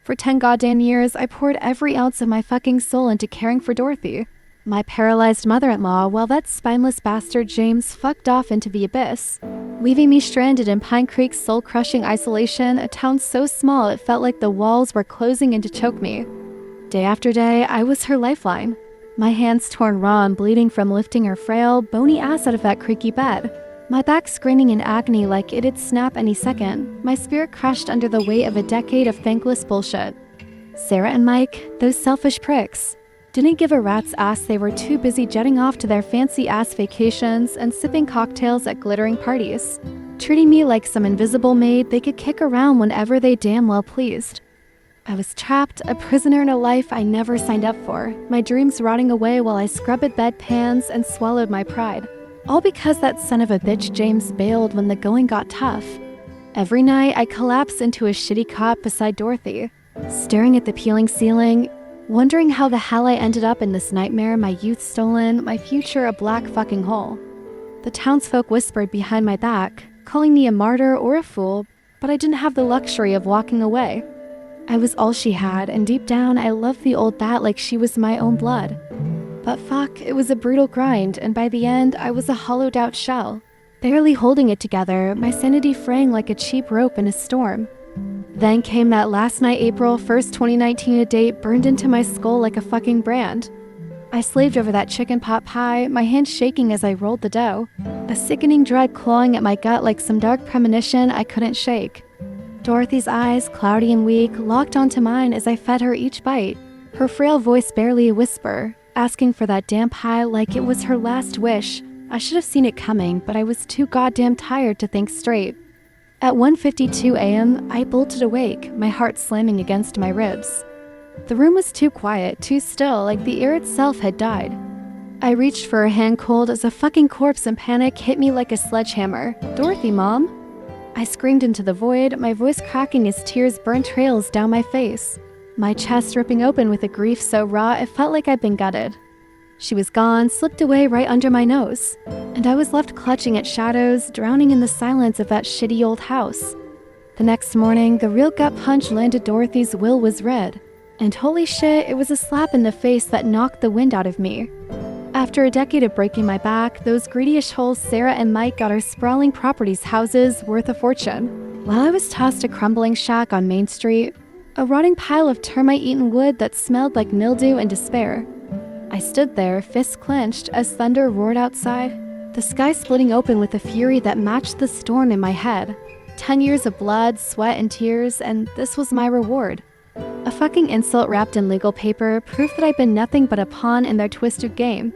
For 10 goddamn years, I poured every ounce of my fucking soul into caring for Dorothy, my paralyzed mother-in-law, while that spineless bastard James fucked off into the abyss, leaving me stranded in Pine Creek's soul-crushing isolation, a town so small it felt like the walls were closing in to choke me. Day after day, I was her lifeline, my hands torn raw and bleeding from lifting her frail, bony ass out of that creaky bed, my back screaming in agony like it'd snap any second, my spirit crushed under the weight of a decade of thankless bullshit. Sarah and Mike, those selfish pricks, didn't give a rat's ass. They were too busy jetting off to their fancy-ass vacations and sipping cocktails at glittering parties, treating me like some invisible maid they could kick around whenever they damn well pleased. I was trapped, a prisoner in a life I never signed up for, my dreams rotting away while I scrubbed bedpans and swallowed my pride. All because that son of a bitch James bailed when the going got tough. Every night, I collapsed into a shitty cot beside Dorothy, staring at the peeling ceiling, wondering how the hell I ended up in this nightmare, my youth stolen, my future a black fucking hole. The townsfolk whispered behind my back, calling me a martyr or a fool, but I didn't have the luxury of walking away. I was all she had, and deep down, I loved the old bat like she was my own blood. But fuck, it was a brutal grind, and by the end, I was a hollowed-out shell, barely holding it together, my sanity fraying like a cheap rope in a storm. Then came that last night, April 1st, 2019, a date burned into my skull like a fucking brand. I slaved over that chicken pot pie, my hands shaking as I rolled the dough, a sickening dread clawing at my gut like some dark premonition I couldn't shake. Dorothy's eyes, cloudy and weak, locked onto mine as I fed her each bite, her frail voice barely a whisper, asking for that damn pie like it was her last wish. I should have seen it coming, but I was too goddamn tired to think straight. At 1:52 a.m., I bolted awake, my heart slamming against my ribs. The room was too quiet, too still, like the air itself had died. I reached for her hand cold as a fucking corpse in panic hit me like a sledgehammer. "Dorothy, Mom!" I screamed into the void, my voice cracking as tears burned trails down my face, my chest ripping open with a grief so raw it felt like I'd been gutted. She was gone, slipped away right under my nose, and I was left clutching at shadows, drowning in the silence of that shitty old house. The next morning, the real gut punch landed. Dorothy's will was read, and holy shit, it was a slap in the face that knocked the wind out of me. After a decade of breaking my back, those greedy-ish holes Sarah and Mike got our sprawling properties houses worth a fortune, while I was tossed a crumbling shack on Main Street, a rotting pile of termite-eaten wood that smelled like mildew and despair. I stood there, fists clenched, as thunder roared outside, the sky splitting open with a fury that matched the storm in my head. 10 years of blood, sweat, and tears, and this was my reward. A fucking insult wrapped in legal paper, proof that I'd been nothing but a pawn in their twisted game.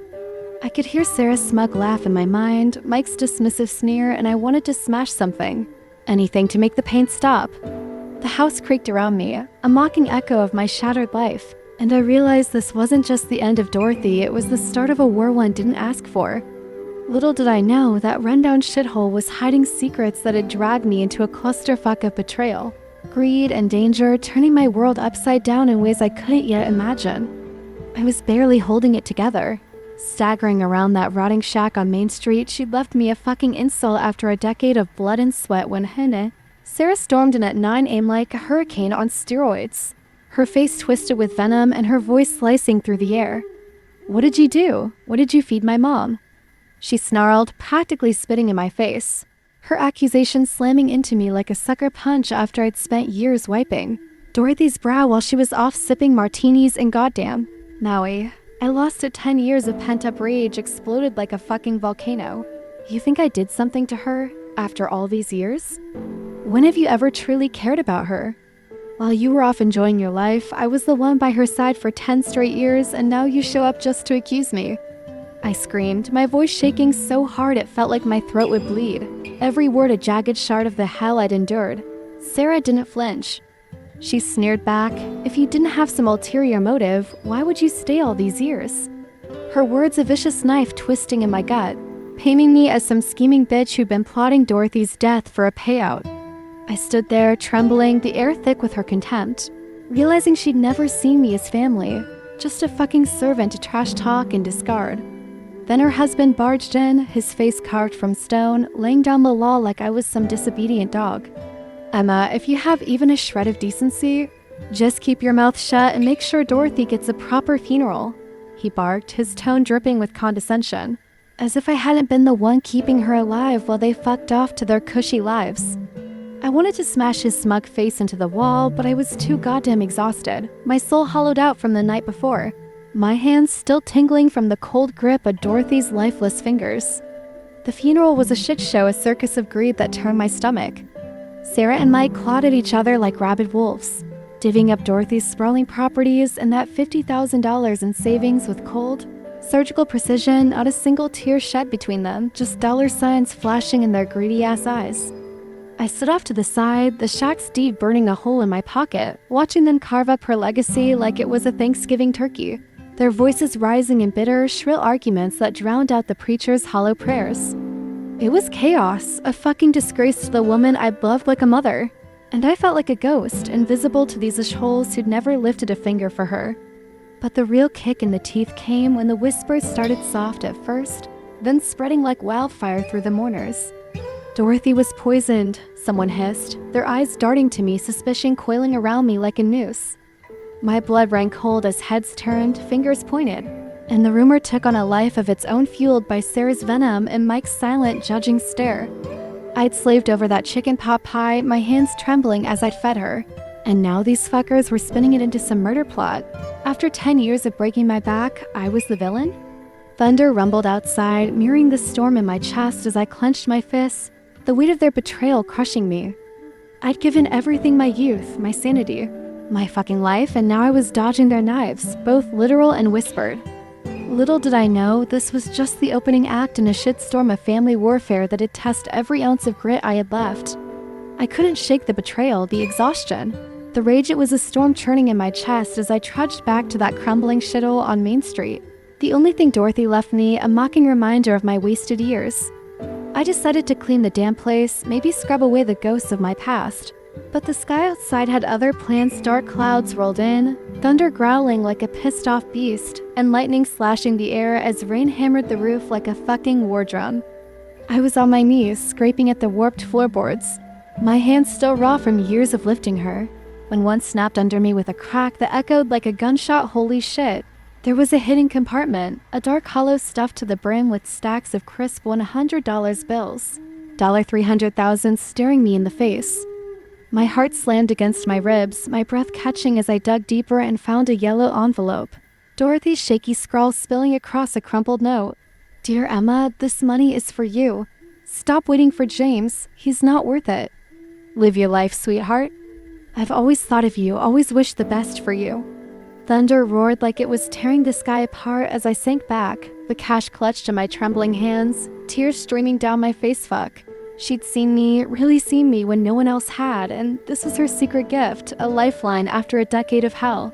I could hear Sarah's smug laugh in my mind, Mike's dismissive sneer, and I wanted to smash something. Anything to make the pain stop. The house creaked around me, a mocking echo of my shattered life. And I realized this wasn't just the end of Dorothy, it was the start of a war one didn't ask for. Little did I know that rundown shithole was hiding secrets that had dragged me into a clusterfuck of betrayal, greed, and danger, turning my world upside down in ways I couldn't yet imagine. I was barely holding it together. Staggering around that rotting shack on Main Street, she'd left me a fucking insult after a decade of blood and sweat when Sarah stormed in at 9 a.m. like a hurricane on steroids. Her face twisted with venom and her voice slicing through the air. "What did you do? What did you feed my mom?" She snarled, practically spitting in my face, her accusations slamming into me like a sucker punch after I'd spent years wiping Dorothy's brow while she was off sipping martinis and goddamn Maui. I lost it. 10 years of pent-up rage exploded like a fucking volcano. You think I did something to her after all these years? When have you ever truly cared about her? While you were off enjoying your life, I was the one by her side for 10 straight years, and now you show up just to accuse me. I screamed, my voice shaking so hard it felt like my throat would bleed, every word a jagged shard of the hell I'd endured. Sarah didn't flinch. She sneered back, "If you didn't have some ulterior motive, why would you stay all these years?" Her words a vicious knife twisting in my gut, painting me as some scheming bitch who'd been plotting Dorothy's death for a payout. I stood there, trembling, the air thick with her contempt, realizing she'd never seen me as family, just a fucking servant to trash talk and discard. Then her husband barged in, his face carved from stone, laying down the law like I was some disobedient dog. "Emma, if you have even a shred of decency, "Just keep your mouth shut and make sure Dorothy gets a proper funeral," he barked, his tone dripping with condescension, as if I hadn't been the one keeping her alive while they fucked off to their cushy lives. I wanted to smash his smug face into the wall, but I was too goddamn exhausted, my soul hollowed out from the night before, my hands still tingling from the cold grip of Dorothy's lifeless fingers. The funeral was a shit show, a circus of greed that turned my stomach. Sarah and Mike clawed at each other like rabid wolves, divvying up Dorothy's sprawling properties and that $50,000 in savings with cold, surgical precision, not a single tear shed between them, just dollar signs flashing in their greedy-ass eyes. I stood off to the side, the shack's deed burning a hole in my pocket, watching them carve up her legacy like it was a Thanksgiving turkey, their voices rising in bitter, shrill arguments that drowned out the preacher's hollow prayers. It was chaos, a fucking disgrace to the woman I'd loved like a mother, and I felt like a ghost, invisible to these assholes who'd never lifted a finger for her. But the real kick in the teeth came when the whispers started soft at first, then spreading like wildfire through the mourners. "Dorothy was poisoned," someone hissed, their eyes darting to me, suspicion coiling around me like a noose. My blood ran cold as heads turned, fingers pointed, and the rumor took on a life of its own, fueled by Sarah's venom and Mike's silent, judging stare. I'd slaved over that chicken pot pie, my hands trembling as I'd fed her, and now these fuckers were spinning it into some murder plot. After 10 years of breaking my back, I was the villain? Thunder rumbled outside, mirroring the storm in my chest as I clenched my fists, the weight of their betrayal crushing me. I'd given everything, my youth, my sanity, my fucking life, and now I was dodging their knives, both literal and whispered. Little did I know, this was just the opening act in a shitstorm of family warfare that'd test every ounce of grit I had left. I couldn't shake the betrayal, the exhaustion. The rage, it was a storm churning in my chest as I trudged back to that crumbling shithole on Main Street. The only thing Dorothy left me, a mocking reminder of my wasted years. I decided to clean the damn place, maybe scrub away the ghosts of my past. But the sky outside had other plans. Dark clouds rolled in, thunder growling like a pissed-off beast, and lightning slashing the air as rain hammered the roof like a fucking war drum. I was on my knees, scraping at the warped floorboards, my hands still raw from years of lifting her, when one snapped under me with a crack that echoed like a gunshot. Holy shit. There was a hidden compartment, a dark hollow stuffed to the brim with stacks of crisp $100 bills. $300,000 staring me in the face. My heart slammed against my ribs, my breath catching as I dug deeper and found a yellow envelope. Dorothy's shaky scrawl spilling across a crumpled note. "Dear Emma, this money is for you. Stop waiting for James. He's not worth it. Live your life, sweetheart. I've always thought of you, always wished the best for you." Thunder roared like it was tearing the sky apart as I sank back, the cash clutched in my trembling hands, tears streaming down my face. Fuck. She'd seen me, really seen me when no one else had, and this was her secret gift, a lifeline after a decade of hell.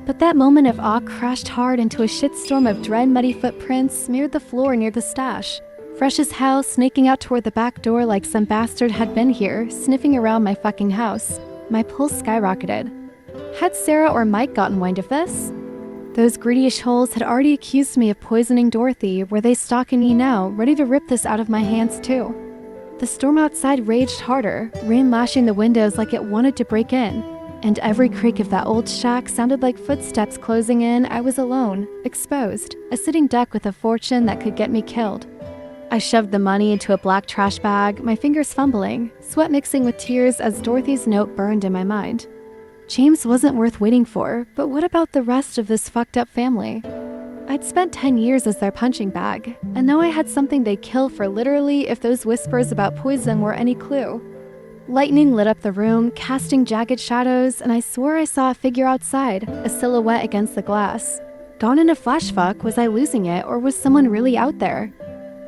But that moment of awe crashed hard into a shitstorm of dread. Muddy footprints smeared the floor near the stash, fresh as hell, snaking out toward the back door like some bastard had been here, sniffing around my fucking house. My pulse skyrocketed. Had Sarah or Mike gotten wind of this? Those greedy-ish holes had already accused me of poisoning Dorothy. Were they stalking me now, ready to rip this out of my hands too? The storm outside raged harder, rain lashing the windows like it wanted to break in, and every creak of that old shack sounded like footsteps closing in. I was alone, exposed, a sitting duck with a fortune that could get me killed. I shoved the money into a black trash bag, my fingers fumbling, sweat mixing with tears as Dorothy's note burned in my mind. James wasn't worth waiting for, but what about the rest of this fucked up family? I'd spent 10 years as their punching bag, and now I had something they'd kill for literally if those whispers about poison were any clue. Lightning lit up the room, casting jagged shadows, and I swore I saw a figure outside, a silhouette against the glass. Gone in a flash. Fuck, was I losing it, or was someone really out there?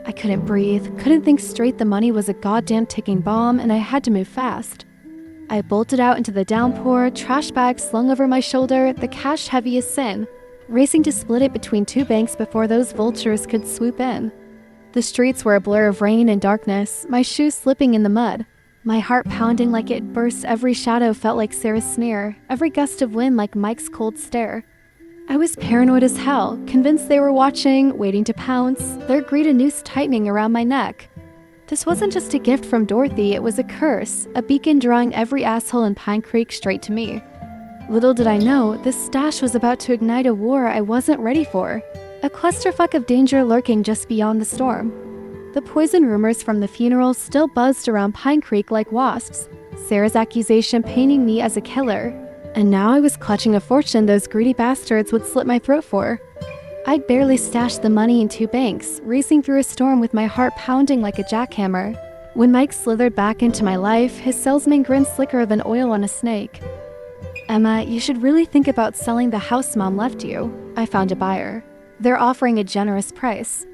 I couldn't breathe, couldn't think straight. The money was a goddamn ticking bomb, and I had to move fast. I bolted out into the downpour, trash bag slung over my shoulder, the cash heavy as sin, racing to split it between two banks before those vultures could swoop in. The streets were a blur of rain and darkness, my shoes slipping in the mud, my heart pounding like it burst. Every shadow felt like Sarah's sneer, every gust of wind like Mike's cold stare. I was paranoid as hell, convinced they were watching, waiting to pounce, their greed a noose tightening around my neck. This wasn't just a gift from Dorothy, it was a curse, a beacon drawing every asshole in Pine Creek straight to me. Little did I know, this stash was about to ignite a war I wasn't ready for. A clusterfuck of danger lurking just beyond the storm. The poison rumors from the funeral still buzzed around Pine Creek like wasps, Sarah's accusation painting me as a killer. And now I was clutching a fortune those greedy bastards would slit my throat for. I'd barely stashed the money in 2 banks, racing through a storm with my heart pounding like a jackhammer. When Mike slithered back into my life, his salesman grinned slicker than oil on a snake. "Emma, you should really think about selling the house Mom left you. I found a buyer. They're offering a generous price.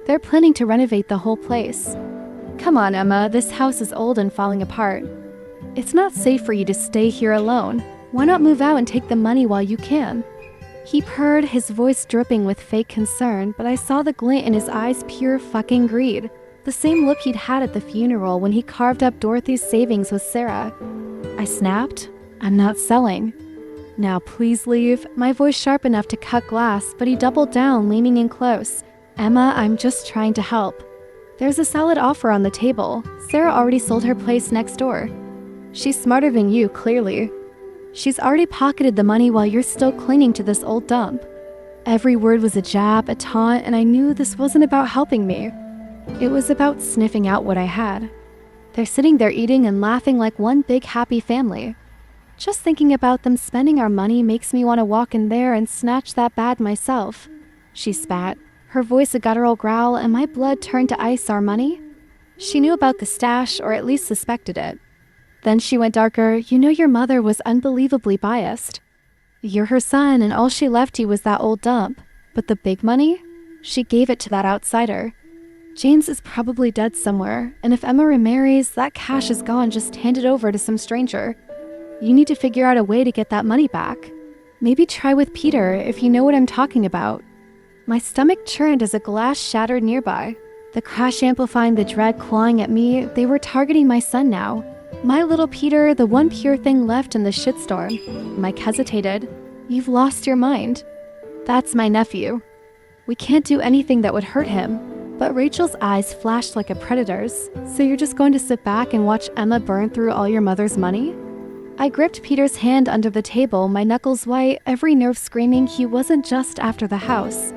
They're planning to renovate the whole place." "Come on, Emma, this house is old and falling apart. It's not safe for you to stay here alone. Why not move out and take the money while you can?" He purred, his voice dripping with fake concern, but I saw the glint in his eyes, pure fucking greed. The same look he'd had at the funeral when he carved up Dorothy's savings with Sarah. I snapped, "I'm not selling." "Now please leave." My voice sharp enough to cut glass, but he doubled down, leaning in close. "Emma, I'm just trying to help. There's a solid offer on the table. Sarah already sold her place next door. She's smarter than you, clearly. She's already pocketed the money while you're still clinging to this old dump." Every word was a jab, a taunt, and I knew this wasn't about helping me. It was about sniffing out what I had. They're sitting there eating and laughing like one big happy family. Just thinking about them spending our money makes me want to walk in there and snatch that bag myself. She spat, her voice a guttural growl, and my blood turned to ice. Our money? She knew about the stash, or at least suspected it. Then she went darker. "You know your mother was unbelievably biased. You're her son, and all she left you was that old dump. But the big money? She gave it to that outsider. James is probably dead somewhere, and if Emma remarries, that cash is gone. Just hand it over to some stranger. You need to figure out a way to get that money back. Maybe try with Peter, if you know what I'm talking about." My stomach churned as a glass shattered nearby. The crash amplifying the dread clawing at me. They were targeting my son now. My little Peter, the one pure thing left in the shitstorm. Mike hesitated. "You've lost your mind." "That's my nephew. We can't do anything that would hurt him." But Rachel's eyes flashed like a predator's. "So you're just going to sit back and watch Emma burn through all your mother's money?" I gripped Peter's hand under the table, my knuckles white, every nerve screaming he wasn't just after the house.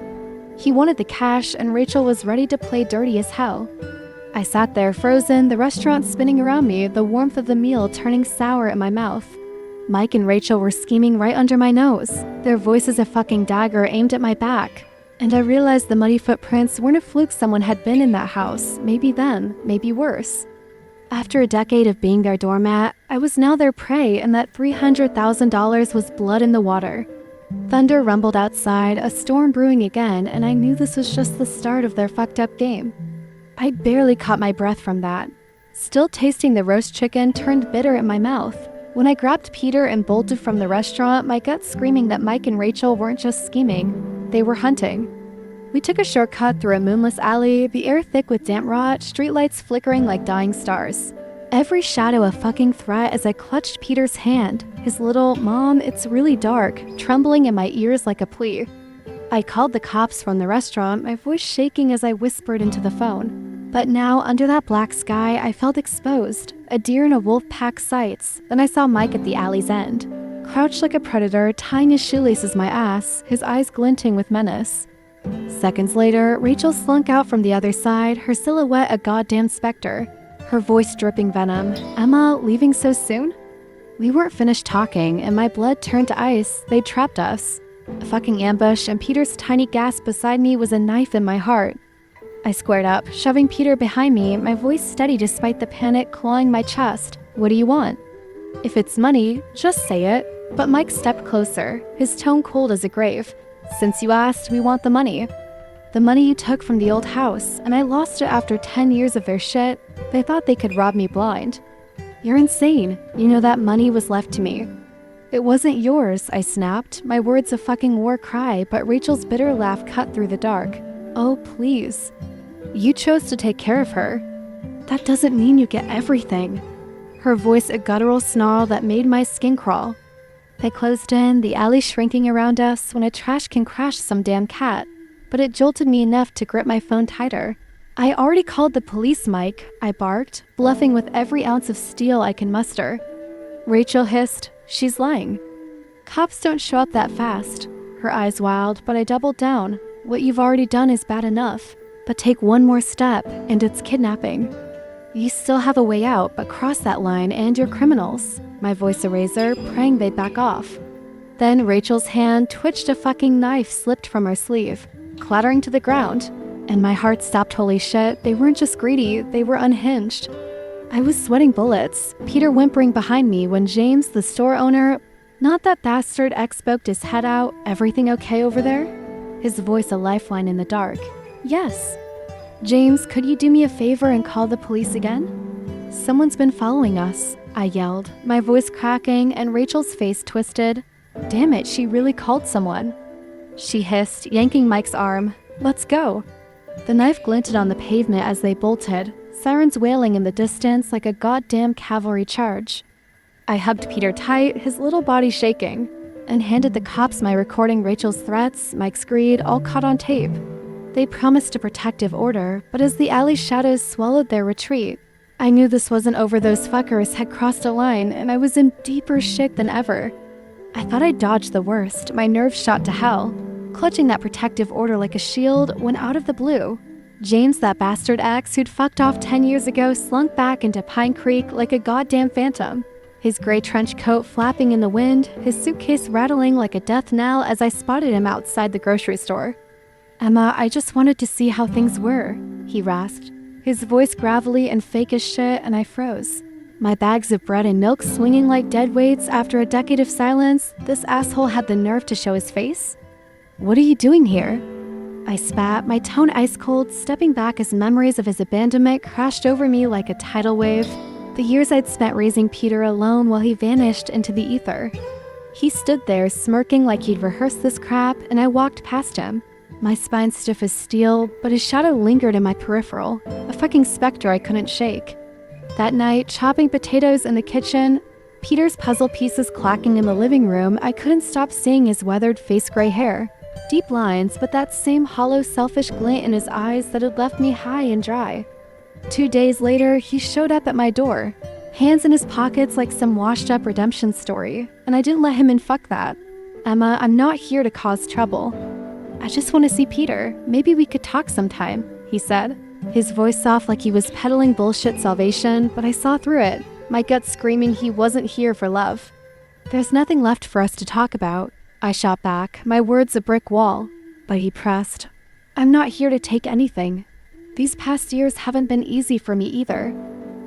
He wanted the cash, and Rachel was ready to play dirty as hell. I sat there, frozen, the restaurant spinning around me, the warmth of the meal turning sour in my mouth. Mike and Rachel were scheming right under my nose, their voices a fucking dagger aimed at my back. And I realized the muddy footprints weren't a fluke. Someone had been in that house, maybe then, maybe worse. After a decade of being their doormat, I was now their prey, and that $300,000 was blood in the water. Thunder rumbled outside, a storm brewing again, and I knew this was just the start of their fucked up game. I barely caught my breath from that. Still tasting the roast chicken turned bitter in my mouth. When I grabbed Peter and bolted from the restaurant, my gut screaming that Mike and Rachel weren't just scheming, they were hunting. We took a shortcut through a moonless alley, the air thick with damp rot, streetlights flickering like dying stars. Every shadow a fucking threat as I clutched Peter's hand, his little, "Mom, it's really dark," trembling in my ears like a plea. I called the cops from the restaurant, my voice shaking as I whispered into the phone. But now, under that black sky, I felt exposed, a deer in a wolf pack's sights. Then I saw Mike at the alley's end, crouched like a predator, tying his shoelaces my ass, his eyes glinting with menace. Seconds later, Rachel slunk out from the other side, her silhouette a goddamn specter, her voice dripping venom. "Emma, leaving so soon?" We weren't finished talking, and my blood turned to ice. They'd trapped us. A fucking ambush, and Peter's tiny gasp beside me was a knife in my heart. I squared up, shoving Peter behind me, my voice steady despite the panic clawing my chest. "What do you want?" "If it's money, just say it." But Mike stepped closer, his tone cold as a grave. "Since you asked, we want the money. The money you took from the old house, and I lost it after 10 years of their shit. They thought they could rob me blind." "You're insane. You know that money was left to me." "It wasn't yours," I snapped, my words a fucking war cry, but Rachel's bitter laugh cut through the dark. "Oh, please. You chose to take care of her. That doesn't mean you get everything." Her voice a guttural snarl that made my skin crawl. They closed in, the alley shrinking around us when a trash can crash some damn cat, but it jolted me enough to grip my phone tighter. "I already called the police, Mike," I barked, bluffing with every ounce of steel I can muster. Rachel hissed, "She's lying." Cops don't show up that fast. Her eyes wilded, but I doubled down. What you've already done is bad enough. But take one more step, and it's kidnapping. You still have a way out, but cross that line and you're criminals. My voice a razor, praying they'd back off. Then Rachel's hand twitched, a fucking knife slipped from her sleeve, clattering to the ground. And my heart stopped. Holy shit, they weren't just greedy, they were unhinged. I was sweating bullets, Peter whimpering behind me when James, the store owner, not that bastard, poked his head out. Everything okay over there? His voice a lifeline in the dark. Yes. James, could you do me a favor and call the police again? Someone's been following us, I yelled, my voice cracking and Rachel's face twisted. Damn it, she really called someone. She hissed, yanking Mike's arm. Let's go. The knife glinted on the pavement as they bolted, sirens wailing in the distance like a goddamn cavalry charge. I hugged Peter tight, his little body shaking, and handed the cops my recording. Rachel's threats, Mike's greed, all caught on tape. They promised a protective order, but as the alley shadows swallowed their retreat, I knew this wasn't over. Those fuckers had crossed a line, and I was in deeper shit than ever. I thought I'd dodged the worst, my nerves shot to hell. Clutching that protective order like a shield when out of the blue, James, that bastard ex who'd fucked off 10 years ago, slunk back into Pine Creek like a goddamn phantom. His gray trench coat flapping in the wind, his suitcase rattling like a death knell as I spotted him outside the grocery store. Emma, I just wanted to see how things were, he rasped, his voice gravelly and fake as shit, and I froze. My bags of bread and milk swinging like dead weights after a decade of silence, this asshole had the nerve to show his face? What are you doing here? I spat, my tone ice cold, stepping back as memories of his abandonment crashed over me like a tidal wave. The years I'd spent raising Peter alone while he vanished into the ether. He stood there, smirking like he'd rehearsed this crap, and I walked past him. My spine stiff as steel, but his shadow lingered in my peripheral, a fucking specter I couldn't shake. That night, chopping potatoes in the kitchen, Peter's puzzle pieces clacking in the living room, I couldn't stop seeing his weathered face gray hair. Deep lines, but that same hollow, selfish glint in his eyes that had left me high and dry. 2 days later, he showed up at my door, hands in his pockets like some washed-up redemption story, and I didn't let him in. Fuck that. Emma, I'm not here to cause trouble. I just want to see Peter. Maybe we could talk sometime, he said, his voice soft like he was peddling bullshit salvation, but I saw through it, my gut screaming he wasn't here for love. There's nothing left for us to talk about, I shot back, my words a brick wall, but he pressed. I'm not here to take anything. These past years haven't been easy for me either.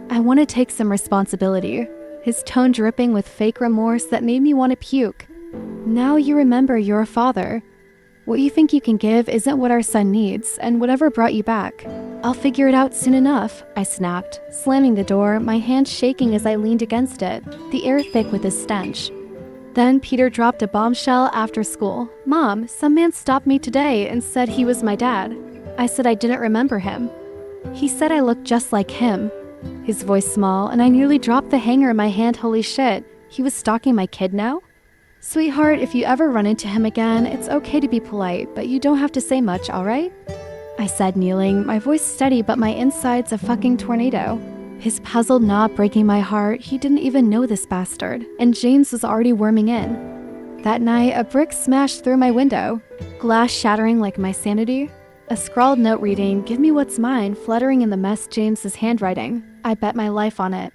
I want to take some responsibility, his tone dripping with fake remorse that made me want to puke. Now you remember you're a father. What you think you can give isn't what our son needs, and whatever brought you back, I'll figure it out soon enough, I snapped, slamming the door, my hand shaking as I leaned against it, the air thick with his stench. Then Peter dropped a bombshell after school. Mom, some man stopped me today and said he was my dad. I said I didn't remember him. He said I looked just like him. His voice small, and I nearly dropped the hanger in my hand. Holy shit, he was stalking my kid now? Sweetheart, if you ever run into him again, it's okay to be polite, but you don't have to say much, alright? I said, kneeling, my voice steady but my insides a fucking tornado. His puzzled nod breaking my heart. He didn't even know this bastard, and James was already worming in. That night, a brick smashed through my window, glass shattering like my sanity. A scrawled note reading, "Give me what's mine," fluttering in the mess James's handwriting. I bet my life on it.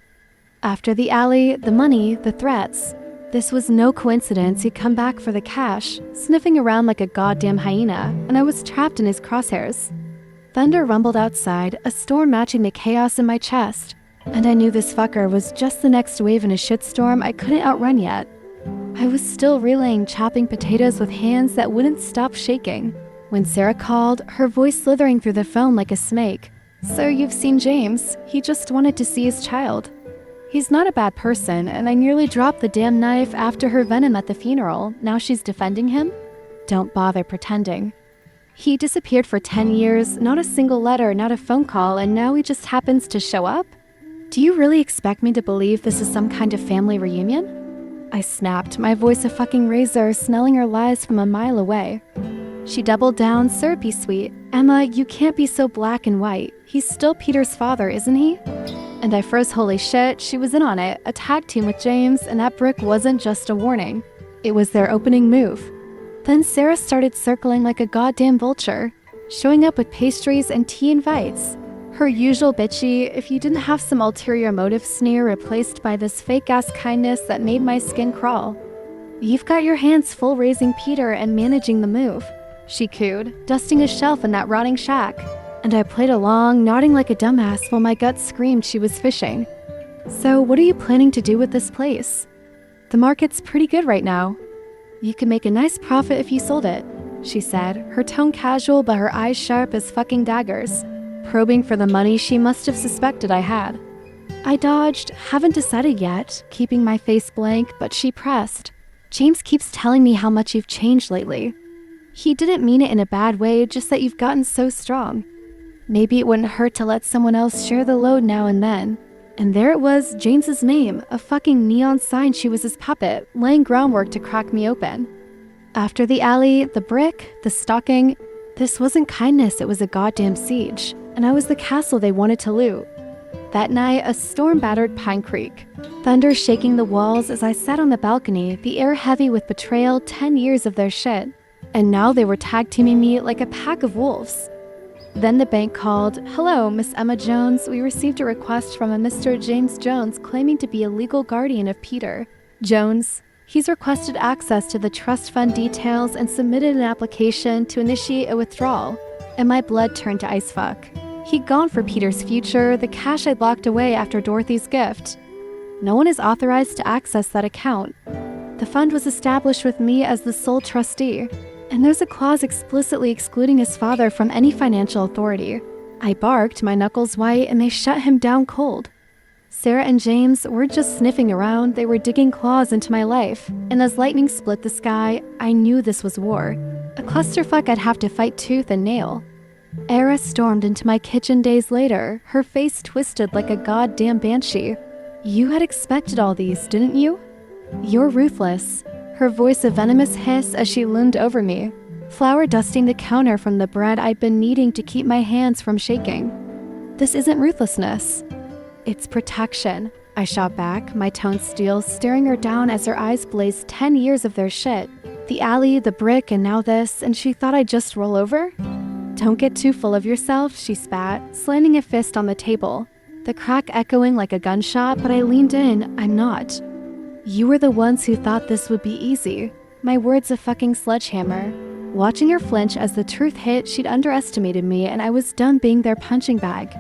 After the alley, the money, the threats. This was no coincidence. He'd come back for the cash, sniffing around like a goddamn hyena, and I was trapped in his crosshairs. Thunder rumbled outside, a storm matching the chaos in my chest, and I knew this fucker was just the next wave in a shitstorm I couldn't outrun yet. I was still reeling, chopping potatoes with hands that wouldn't stop shaking, when Sarah called, her voice slithering through the phone like a snake. "So you've seen James. He just wanted to see his child. He's not a bad person, and I nearly dropped the damn knife after her venom at the funeral. Now she's defending him? Don't bother pretending. He disappeared for 10 years, not a single letter, not a phone call, and now he just happens to show up? Do you really expect me to believe this is some kind of family reunion?" I snapped, my voice a fucking razor, smelling her lies from a mile away. She doubled down, syrupy sweet. "Emma, you can't be so black and white. He's still Peter's father, isn't he?" And I froze. Holy shit, she was in on it, a tag team with James, and that brick wasn't just a warning. It was their opening move. Then Sarah started circling like a goddamn vulture, showing up with pastries and tea invites. Her usual bitchy, if you didn't have some ulterior motive sneer replaced by this fake-ass kindness that made my skin crawl. "You've got your hands full raising Peter and managing the move," she cooed, dusting a shelf in that rotting shack. And I played along, nodding like a dumbass while my gut screamed she was fishing. "So what are you planning to do with this place?" "The market's pretty good right now. You could make a nice profit if you sold it," she said, her tone casual but her eyes sharp as fucking daggers, probing for the money she must have suspected I had. I dodged, haven't decided yet, keeping my face blank, but she pressed. "James keeps telling me how much you've changed lately. He didn't mean it in a bad way, just that you've gotten so strong. Maybe it wouldn't hurt to let someone else share the load now and then." And there it was, James's name, a fucking neon sign she was his puppet, laying groundwork to crack me open. After the alley, the brick, the stalking, this wasn't kindness, it was a goddamn siege, and I was the castle they wanted to loot. That night, a storm battered Pine Creek, thunder shaking the walls as I sat on the balcony, the air heavy with betrayal, 10 years of their shit. And now they were tag-teaming me like a pack of wolves. Then the bank called. "Hello, Miss Emma Jones. We received a request from a Mr. James Jones claiming to be a legal guardian of Peter Jones. He's requested access to the trust fund details and submitted an application to initiate a withdrawal." And my blood turned to ice fuck. He'd gone for Peter's future, the cash I'd locked away after Dorothy's gift. No one is authorized to access that account. The fund was established with me as the sole trustee. And there's a clause explicitly excluding his father from any financial authority. I barked, my knuckles white, and they shut him down cold. Sarah and James were just sniffing around, they were digging claws into my life. And as lightning split the sky, I knew this was war. A clusterfuck I'd have to fight tooth and nail. Era stormed into my kitchen days later, her face twisted like a goddamn banshee. "You had expected all these, didn't you? You're ruthless." Her voice a venomous hiss as she loomed over me, flour dusting the counter from the bread I'd been kneading to keep my hands from shaking. "This isn't ruthlessness. It's protection," I shot back, my tone steel, staring her down as her eyes blazed 10 years of their shit. The alley, the brick, and now this, and she thought I'd just roll over? "Don't get too full of yourself," she spat, slamming a fist on the table, the crack echoing like a gunshot, but I leaned in. "I'm not. You were the ones who thought this would be easy." My words a fucking sledgehammer. Watching her flinch as the truth hit, she'd underestimated me and I was done being their punching bag.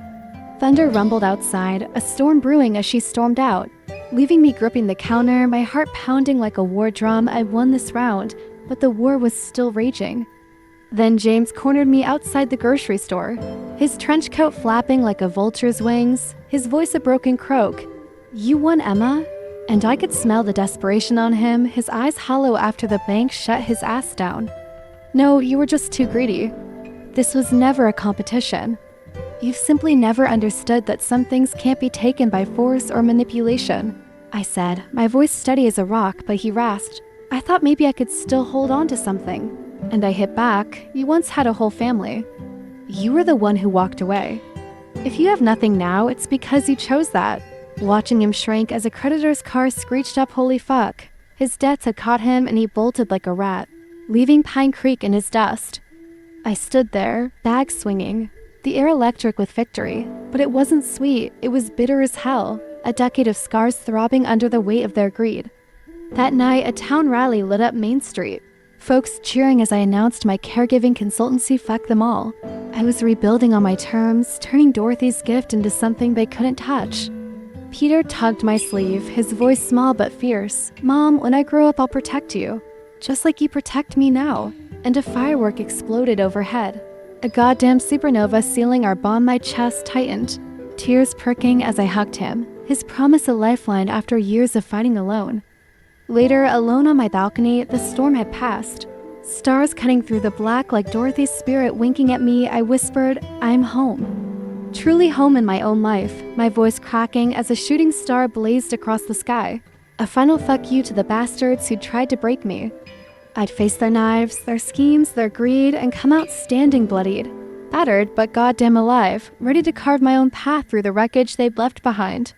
Thunder rumbled outside, a storm brewing as she stormed out, leaving me gripping the counter, my heart pounding like a war drum. I won this round, but the war was still raging. Then James cornered me outside the grocery store, his trench coat flapping like a vulture's wings, his voice a broken croak. "You won, Emma." And I could smell the desperation on him, his eyes hollow after the bank shut his ass down. "No, you were just too greedy. This was never a competition. You've simply never understood that some things can't be taken by force or manipulation," I said, my voice steady as a rock, but he rasped. "I thought maybe I could still hold on to something." And I hit back, "You once had a whole family. You were the one who walked away. If you have nothing now, it's because you chose that." Watching him shrink as a creditor's car screeched up holy fuck. His debts had caught him and he bolted like a rat, leaving Pine Creek in his dust. I stood there, bag swinging, the air electric with victory, but it wasn't sweet, it was bitter as hell, a decade of scars throbbing under the weight of their greed. That night, a town rally lit up Main Street, folks cheering as I announced my caregiving consultancy. Fuck them all. I was rebuilding on my terms, turning Dorothy's gift into something they couldn't touch. Peter tugged my sleeve, his voice small but fierce. "Mom, when I grow up, I'll protect you, just like you protect me now." And a firework exploded overhead. A goddamn supernova sealing our bond. My chest tightened, tears perking as I hugged him, his promise a lifeline after years of fighting alone. Later, alone on my balcony, the storm had passed. Stars cutting through the black like Dorothy's spirit winking at me, I whispered, "I'm home." Truly home in my own life, my voice cracking as a shooting star blazed across the sky. A final fuck you to the bastards who tried to break me. I'd face their knives, their schemes, their greed, and come out standing bloodied, battered but goddamn alive, ready to carve my own path through the wreckage they'd left behind.